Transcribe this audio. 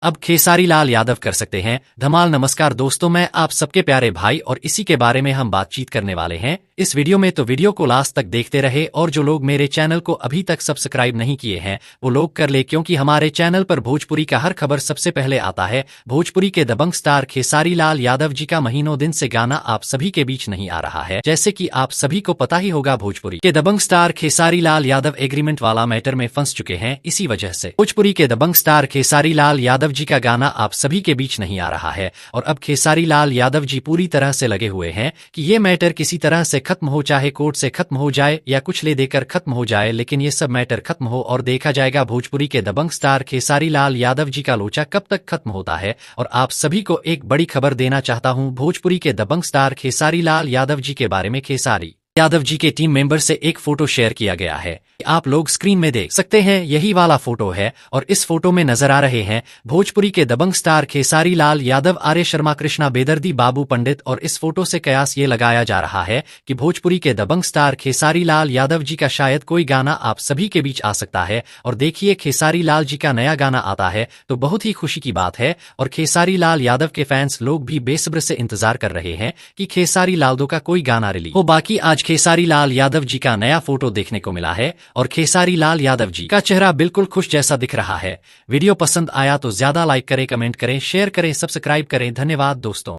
अब खेसारी लाल यादव कर सकते हैं धमाल। नमस्कार दोस्तों, मैं आप सबके प्यारे भाई और इसी के बारे में हम बातचीत करने वाले हैं इस वीडियो में। तो वीडियो को लास्ट तक देखते रहे और जो लोग मेरे चैनल को अभी तक सब्सक्राइब नहीं किए हैं वो लोग कर ले, क्योंकि हमारे चैनल पर भोजपुरी का हर खबर सबसे पहले आता है। भोजपुरी के दबंग स्टार खेसारी लाल यादव जी का महीनों दिन से गाना आप सभी के बीच नहीं आ रहा है। जैसे कि आप सभी को पता ही होगा, भोजपुरी के दबंग स्टार खेसारी लाल यादव एग्रीमेंट वाला मैटर में फंस चुके हैं। इसी वजह से भोजपुरी के दबंग स्टार खेसारी लाल यादव जी का गाना आप सभी के बीच नहीं आ रहा है। और अब खेसारी लाल यादव जी पूरी तरह से लगे हुए हैं कि ये मैटर किसी तरह से खत्म हो, चाहे कोर्ट से खत्म हो जाए या कुछ ले देकर खत्म हो जाए, लेकिन ये सब मैटर खत्म हो और देखा जाएगा भोजपुरी के दबंग स्टार खेसारी लाल यादव जी का लोचा कब तक खत्म होता है। और आप सभी को एक बड़ी खबर देना चाहता हूं भोजपुरी के दबंग स्टार खेसारी लाल यादव जी के बारे में। खेसारी यादव जी के टीम मेंबर से एक फोटो शेयर किया गया है, आप लोग स्क्रीन में देख सकते हैं, यही वाला फोटो है। और इस फोटो में नजर आ रहे हैं भोजपुरी के दबंग स्टार खेसारी लाल यादव, आर्य शर्मा, कृष्णा बेदर्दी, बाबू पंडित। और इस फोटो से कयास ये लगाया जा रहा है कि भोजपुरी के दबंग स्टार खेसारी लाल यादव जी का शायद कोई गाना आप सभी के बीच आ सकता है। और देखिए, खेसारी लाल जी का नया गाना आता है तो बहुत ही खुशी की बात है। और खेसारी लाल यादव के फैंस लोग भी बेसब्र से इंतजार कर रहे हैं कि खेसारी लाल का कोई गाना रिलीज हो। बाकी आज खेसारी लाल यादव जी का नया फोटो देखने को मिला है और खेसारी लाल यादव जी का चेहरा बिल्कुल खुश जैसा दिख रहा है। वीडियो पसंद आया तो ज्यादा लाइक करें, कमेंट करें, शेयर करें, सब्सक्राइब करें। धन्यवाद दोस्तों।